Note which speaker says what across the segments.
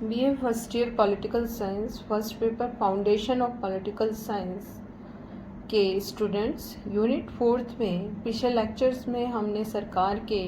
Speaker 1: BA first year political science first paper foundation of political science के students unit 4 में पिछले lectures में हमने सरकार के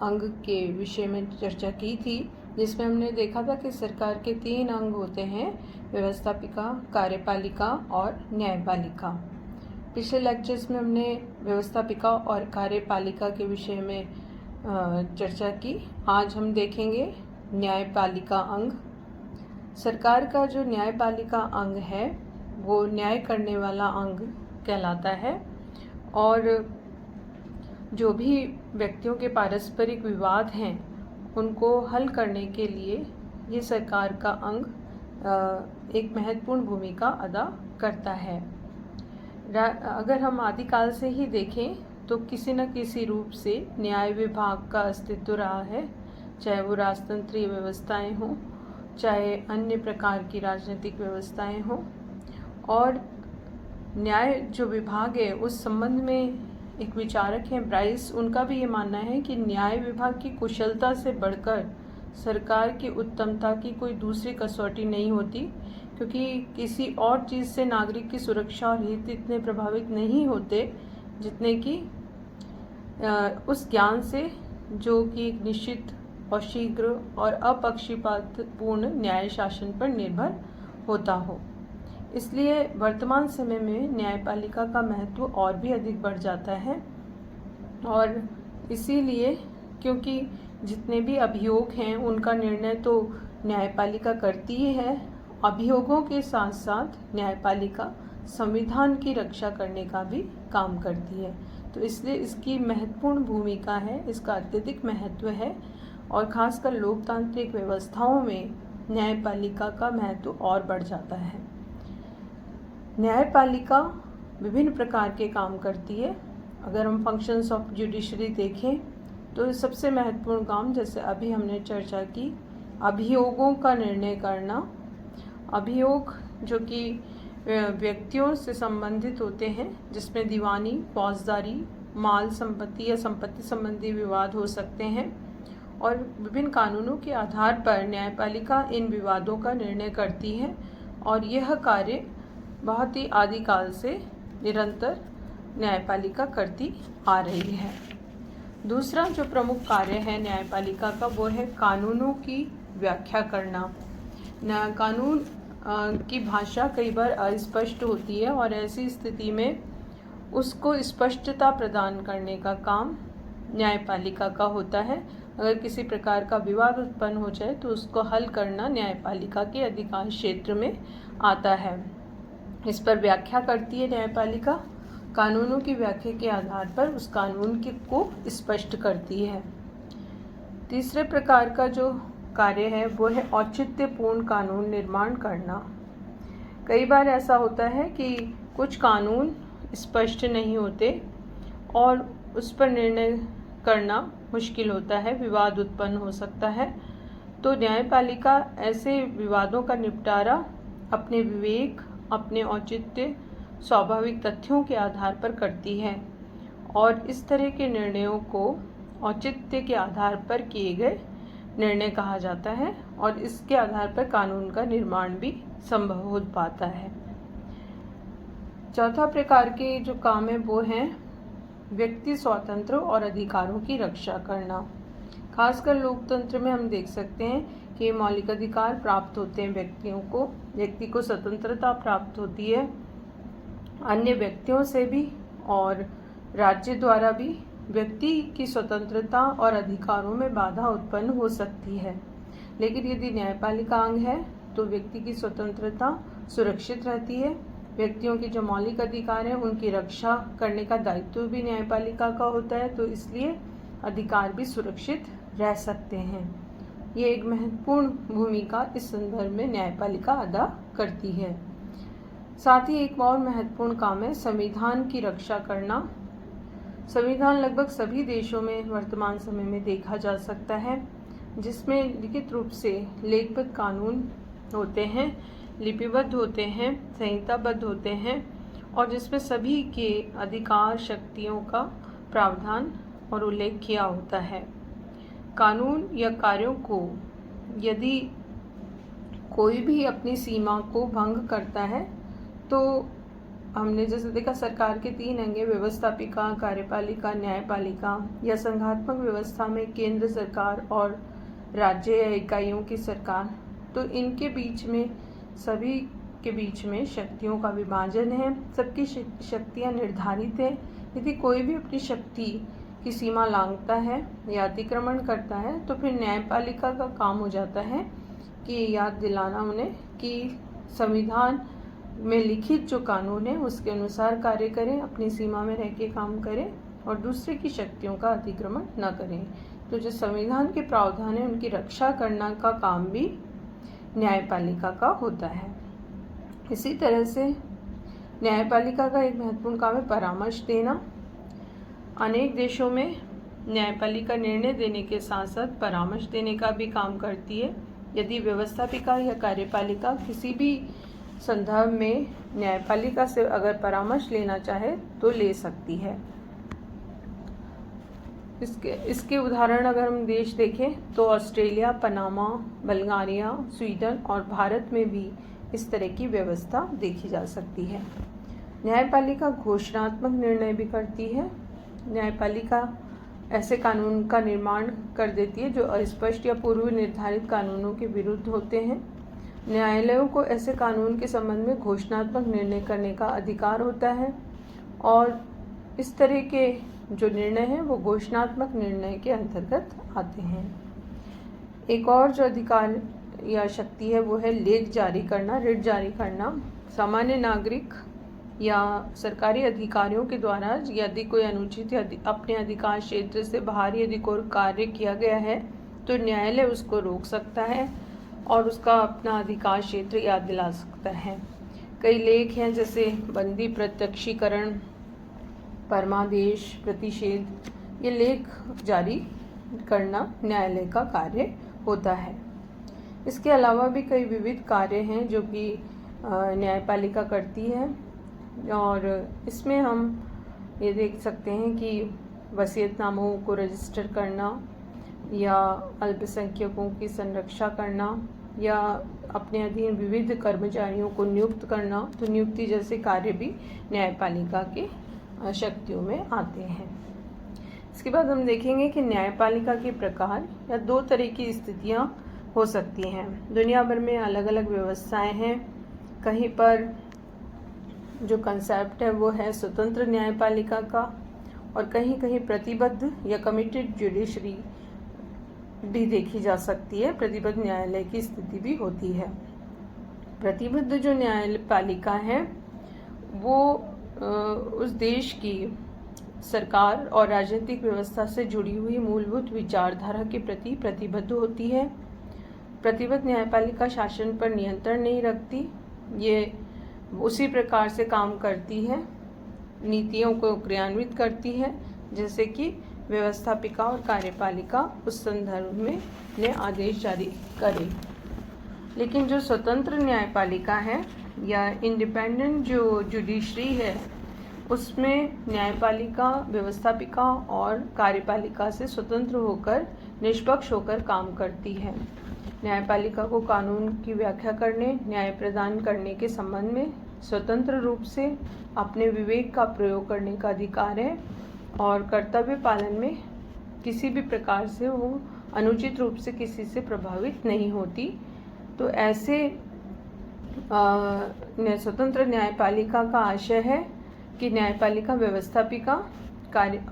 Speaker 1: अंग के विषय में चर्चा की थी, जिसमें हमने देखा था कि सरकार के 3 अंग होते हैं: व्यवस्थापिका, कार्यपालिका और न्यायपालिका। पिछले लेक्चर्स में हमने व्यवस्थापिका और कार्यपालिका के विषय में चर्चा की। आज हम देखेंगे न्यायपालिका अंग। सरकार का जो न्यायपालिका अंग है वो न्याय करने वाला अंग कहलाता है, और जो भी व्यक्तियों के पारस्परिक विवाद हैं उनको हल करने के लिए ये सरकार का अंग एक महत्वपूर्ण भूमिका अदा करता है। अगर हम आदिकाल से ही देखें तो किसी न किसी रूप से न्याय विभाग का अस्तित्व रहा है, चाहे वो राजतंत्रीय व्यवस्थाएं हों, चाहे अन्य प्रकार की राजनीतिक व्यवस्थाएं हों। और न्याय जो विभाग है उस संबंध में एक विचारक हैं ब्राइस, उनका भी ये मानना है कि न्याय विभाग की कुशलता से बढ़कर सरकार की उत्तमता की कोई दूसरी कसौटी नहीं होती, क्योंकि किसी और चीज़ से नागरिक की सुरक्षा और हित इतने प्रभावित नहीं होते जितने कि उस ज्ञान से जो कि एक निश्चित और शीघ्र और अपक्षपातपूर्ण न्याय शासन पर निर्भर होता हो। इसलिए वर्तमान समय में न्यायपालिका का महत्व और भी अधिक बढ़ जाता है, और इसीलिए क्योंकि जितने भी अभियोग हैं उनका निर्णय तो न्यायपालिका करती ही है, अभियोगों के साथ साथ न्यायपालिका संविधान की रक्षा करने का भी काम करती है। तो इसलिए इसकी महत्वपूर्ण भूमिका है, इसका अत्यधिक महत्व है, और ख़ासकर लोकतांत्रिक व्यवस्थाओं में न्यायपालिका का महत्व और बढ़ जाता है। न्यायपालिका विभिन्न प्रकार के काम करती है। अगर हम फंक्शंस ऑफ जुडिशरी देखें तो सबसे महत्वपूर्ण काम, जैसे अभी हमने चर्चा की, अभियोगों का निर्णय करना। अभियोग जो कि व्यक्तियों से संबंधित होते हैं, जिसमें दीवानी, फौजदारी, माल संपत्ति या संपत्ति संबंधी विवाद हो सकते हैं, और विभिन्न कानूनों के आधार पर न्यायपालिका इन विवादों का निर्णय करती है, और यह कार्य बहुत ही आदिकाल से निरंतर न्यायपालिका करती आ रही है। दूसरा जो प्रमुख कार्य है न्यायपालिका का वो है कानूनों की व्याख्या करना। कानून की भाषा कई बार अस्पष्ट होती है, और ऐसी स्थिति में उसको स्पष्टता प्रदान करने का काम न्यायपालिका का होता है। अगर किसी प्रकार का विवाद उत्पन्न हो जाए तो उसको हल करना न्यायपालिका के अधिकार क्षेत्र में आता है। इस पर व्याख्या करती है न्यायपालिका, कानूनों की व्याख्या के आधार पर उस कानून को स्पष्ट करती है। तीसरे प्रकार का जो कार्य है वो है औचित्यपूर्ण कानून निर्माण करना। कई बार ऐसा होता है कि कुछ कानून स्पष्ट नहीं होते और उस पर निर्णय करना मुश्किल होता है, विवाद उत्पन्न हो सकता है। तो न्यायपालिका ऐसे विवादों का निपटारा अपने विवेक, अपने औचित्य, स्वाभाविक तथ्यों के आधार पर करती है, और इस तरह के निर्णयों को औचित्य के आधार पर किए गए निर्णय कहा जाता है, और इसके आधार पर कानून का निर्माण भी संभव हो पाता है। चौथा प्रकार के जो काम है वो है व्यक्ति स्वातंत्र और अधिकारों की रक्षा करना। खासकर लोकतंत्र में हम देख सकते हैं कि मौलिक अधिकार प्राप्त होते हैं व्यक्ति को स्वतंत्रता प्राप्त होती है अन्य व्यक्तियों से भी, और राज्य द्वारा भी व्यक्ति की स्वतंत्रता और अधिकारों में बाधा उत्पन्न हो सकती है। लेकिन यदि न्यायपालिका अंग है तो व्यक्ति की स्वतंत्रता सुरक्षित रहती है, व्यक्तियों के जो मौलिक अधिकार हैं उनकी रक्षा करने का दायित्व भी न्यायपालिका का होता है, तो इसलिए अधिकार भी सुरक्षित रह सकते हैं। ये एक महत्वपूर्ण भूमिका इस संदर्भ में न्यायपालिका अदा करती है। साथ ही एक और महत्वपूर्ण काम है संविधान की रक्षा करना। संविधान लगभग सभी देशों में वर्तमान समय में देखा जा सकता है, जिसमें लिखित रूप से लेखबद्ध कानून होते हैं, लिपिबद्ध होते हैं, संहिताबद्ध होते हैं, और जिसमें सभी के अधिकार, शक्तियों का प्रावधान और उल्लेख किया होता है। कानून या कार्यों को यदि कोई भी अपनी सीमा को भंग करता है तो हमने जैसे देखा सरकार के 3 अंग हैं, व्यवस्थापिका, कार्यपालिका, न्यायपालिका। या संघात्मक व्यवस्था में केंद्र सरकार और राज्य या इकाइयों की सरकार। तो इनके बीच में, सभी के बीच में शक्तियों का विभाजन है, सबकी शक्तियाँ निर्धारित है। यदि कोई भी अपनी शक्ति की सीमा लांघता है या अतिक्रमण करता है तो फिर न्यायपालिका का काम हो जाता है कि याद दिलाना उन्हें कि संविधान में लिखित जो कानून है उसके अनुसार कार्य करें, अपनी सीमा में रह के काम करें और दूसरे की शक्तियों का अतिक्रमण न करें। तो जो संविधान के प्रावधान है उनकी रक्षा करना का काम भी न्यायपालिका का होता है। इसी तरह से न्यायपालिका का एक महत्वपूर्ण काम है परामर्श देना। अनेक देशों में न्यायपालिका निर्णय देने के साथ साथ परामर्श देने का भी काम करती है। यदि व्यवस्थापिका या कार्यपालिका किसी भी संदर्भ में न्यायपालिका से अगर परामर्श लेना चाहे तो ले सकती है। इसके उदाहरण अगर हम देश देखें तो ऑस्ट्रेलिया, पनामा, बल्गारिया, स्वीडन और भारत में भी इस तरह की व्यवस्था देखी जा सकती है। न्यायपालिका घोषणात्मक निर्णय भी करती है। न्यायपालिका ऐसे कानून का निर्माण कर देती है जो अस्पष्ट या पूर्व निर्धारित कानूनों के विरुद्ध होते हैं। न्यायालयों को ऐसे कानून के संबंध में घोषणात्मक निर्णय करने का अधिकार होता है और इस तरह के जो निर्णय हैं वो घोषणात्मक निर्णय के अंतर्गत आते हैं। एक और जो अधिकार या शक्ति है वो है लेख जारी करना, रिट जारी करना। सामान्य नागरिक या सरकारी अधिकारियों के द्वारा यदि कोई अनुचित या अपने अधिकार क्षेत्र से बाहर यदि कोई कार्य किया गया है तो न्यायालय उसको रोक सकता है और उसका अपना अधिकार क्षेत्र याद दिला सकता है। कई लेख हैं जैसे बंदी प्रत्यक्षीकरण, परमादेश, प्रतिषेध, ये लेख जारी करना न्यायालय का कार्य होता है। इसके अलावा भी कई विविध कार्य हैं जो कि न्यायपालिका करती है और इसमें हम ये देख सकते हैं कि वसीयतनामों को रजिस्टर करना या अल्पसंख्यकों की संरक्षा करना या अपने अधीन विविध कर्मचारियों को नियुक्त करना। तो नियुक्ति जैसे कार्य भी न्यायपालिका के शक्तियों में आते हैं। इसके बाद हम देखेंगे कि न्यायपालिका के प्रकार या 2 तरह की स्थितियां हो सकती हैं। दुनिया भर में अलग अलग व्यवस्थाएं हैं। कहीं पर जो कंसेप्ट है वो है स्वतंत्र न्यायपालिका का और कहीं कहीं प्रतिबद्ध या कमिटेड जुडिशरी भी देखी जा सकती है। प्रतिबद्ध न्यायालय की स्थिति भी होती है। प्रतिबद्ध जो न्यायपालिका है वो उस देश की सरकार और राजनीतिक व्यवस्था से जुड़ी हुई मूलभूत विचारधारा के प्रति प्रतिबद्ध होती है। प्रतिबद्ध न्यायपालिका शासन पर नियंत्रण नहीं रखती, ये उसी प्रकार से काम करती है, नीतियों को क्रियान्वित करती है जैसे कि व्यवस्थापिका और कार्यपालिका उस संदर्भ में ने आदेश जारी करे। लेकिन जो स्वतंत्र न्यायपालिका है या इंडिपेंडेंट जो जुडिशरी है उसमें न्यायपालिका व्यवस्थापिका और कार्यपालिका से स्वतंत्र होकर निष्पक्ष होकर काम करती है। न्यायपालिका को कानून की व्याख्या करने, न्याय प्रदान करने के संबंध में स्वतंत्र रूप से अपने विवेक का प्रयोग करने का अधिकार है और कर्तव्य पालन में किसी भी प्रकार से वो अनुचित रूप से किसी से प्रभावित नहीं होती। तो ऐसे स्वतंत्र न्यायपालिका का आशय है कि न्यायपालिका व्यवस्थापिका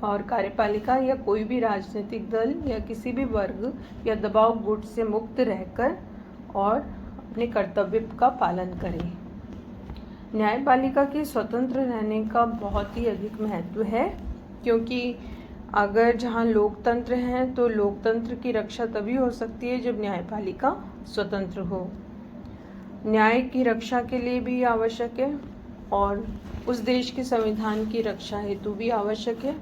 Speaker 1: और कार्यपालिका या कोई भी राजनीतिक दल या किसी भी वर्ग या दबाव गुट से मुक्त रहकर और अपने कर्तव्य का पालन करे। न्यायपालिका के स्वतंत्र रहने का बहुत ही अधिक महत्व है क्योंकि अगर जहाँ लोकतंत्र है तो लोकतंत्र की रक्षा तभी हो सकती है जब न्यायपालिका स्वतंत्र हो। न्याय की रक्षा के लिए भी आवश्यक है और उस देश के संविधान की रक्षा हेतु भी आवश्यक है।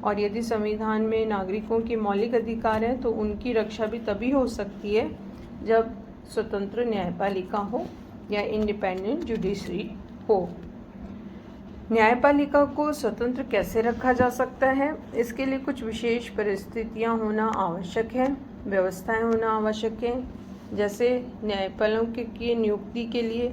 Speaker 1: और यदि संविधान में नागरिकों के मौलिक अधिकार हैं तो उनकी रक्षा भी तभी हो सकती है जब स्वतंत्र न्यायपालिका हो या इंडिपेंडेंट जुडिशरी हो। न्यायपालिका को स्वतंत्र कैसे रखा जा सकता है, इसके लिए कुछ विशेष परिस्थितियां होना आवश्यक है, व्यवस्थाएं होना आवश्यक है। जैसे न्यायपालों की नियुक्ति के लिए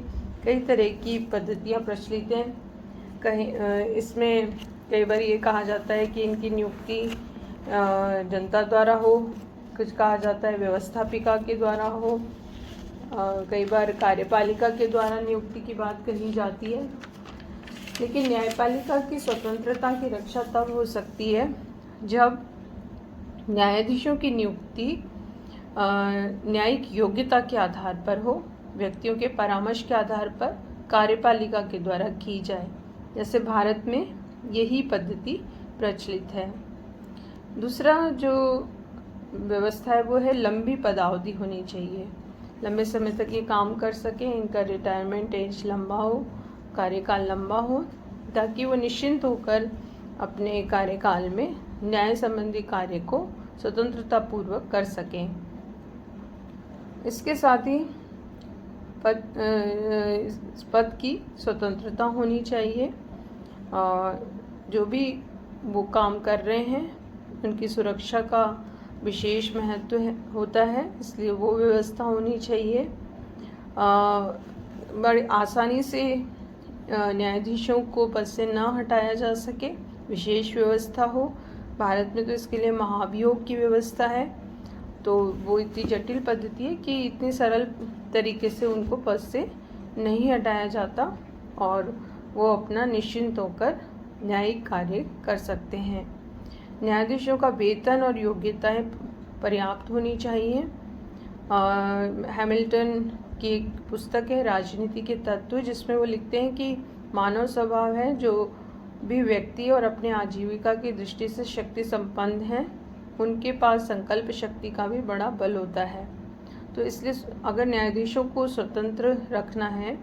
Speaker 1: कई तरह की पद्धतियाँ प्रचलित हैं। इसमें कई बार ये कहा जाता है कि इनकी नियुक्ति जनता द्वारा हो, कुछ कहा जाता है व्यवस्थापिका के द्वारा हो, कई बार कार्यपालिका के द्वारा नियुक्ति की बात कही जाती है। लेकिन न्यायपालिका की स्वतंत्रता की रक्षा तब हो सकती है जब न्यायाधीशों की नियुक्ति न्यायिक योग्यता के आधार पर हो, व्यक्तियों के परामर्श के आधार पर कार्यपालिका के द्वारा की जाए। जैसे भारत में यही पद्धति प्रचलित है। दूसरा जो व्यवस्था है वो है लंबी पदावधि होनी चाहिए, लंबे समय तक ये काम कर सकें, इनका रिटायरमेंट एज लंबा हो, कार्यकाल लंबा हो, ताकि वो निश्चिंत होकर अपने कार्यकाल में न्याय संबंधी कार्य को स्वतंत्रतापूर्वक कर सकें। इसके साथ ही पद की स्वतंत्रता होनी चाहिए और जो भी वो काम कर रहे हैं उनकी सुरक्षा का विशेष महत्व होता है, इसलिए वो व्यवस्था होनी चाहिए। बड़ी आसानी से न्यायाधीशों को पद से न हटाया जा सके, विशेष व्यवस्था हो। भारत में तो इसके लिए महाभियोग की व्यवस्था है, तो वो इतनी जटिल पद्धति है कि इतनी सरल तरीके से उनको पद से नहीं हटाया जाता और वो अपना निश्चिंत होकर न्यायिक कार्य कर सकते हैं। न्यायाधीशों का वेतन और योग्यताएं पर्याप्त होनी चाहिए। हैमिल्टन की एक पुस्तक है राजनीति के तत्व, जिसमें वो लिखते हैं कि मानव स्वभाव है जो भी व्यक्ति और अपने आजीविका की दृष्टि से शक्ति संपन्न हैं, उनके पास संकल्प शक्ति का भी बड़ा बल होता है। तो इसलिए अगर न्यायाधीशों को स्वतंत्र रखना है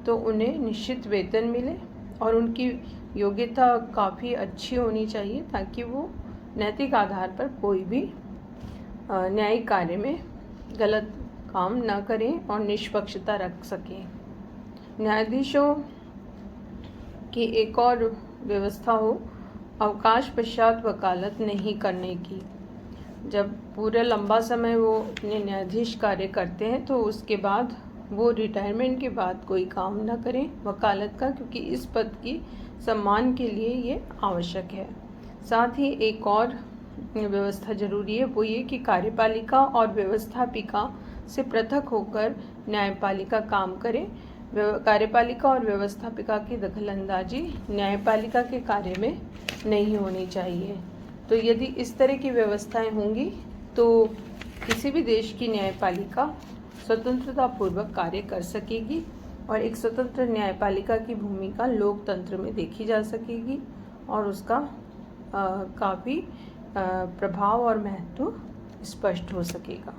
Speaker 1: तो उन्हें निश्चित वेतन मिले और उनकी योग्यता काफ़ी अच्छी होनी चाहिए, ताकि वो नैतिक आधार पर कोई भी न्यायिक कार्य में गलत काम न करें और निष्पक्षता रख सकें। न्यायाधीशों की एक और व्यवस्था हो अवकाश पश्चात वकालत नहीं करने की। जब पूरा लंबा समय वो अपने न्यायाधीश कार्य करते हैं तो उसके बाद वो रिटायरमेंट के बाद कोई काम न करें वकालत का, क्योंकि इस पद की सम्मान के लिए ये आवश्यक है। साथ ही एक और व्यवस्था जरूरी है, वो ये कि कार्यपालिका और व्यवस्थापिका से पृथक होकर न्यायपालिका काम करे। कार्यपालिका और व्यवस्थापिका की दखलंदाजी न्यायपालिका के कार्य में नहीं होनी चाहिए। तो यदि इस तरह की व्यवस्थाएं होंगी तो किसी भी देश की न्यायपालिका स्वतंत्रतापूर्वक कार्य कर सकेगी और एक स्वतंत्र न्यायपालिका की भूमिका लोकतंत्र में देखी जा सकेगी और उसका काफ़ी प्रभाव और महत्व स्पष्ट हो सकेगा।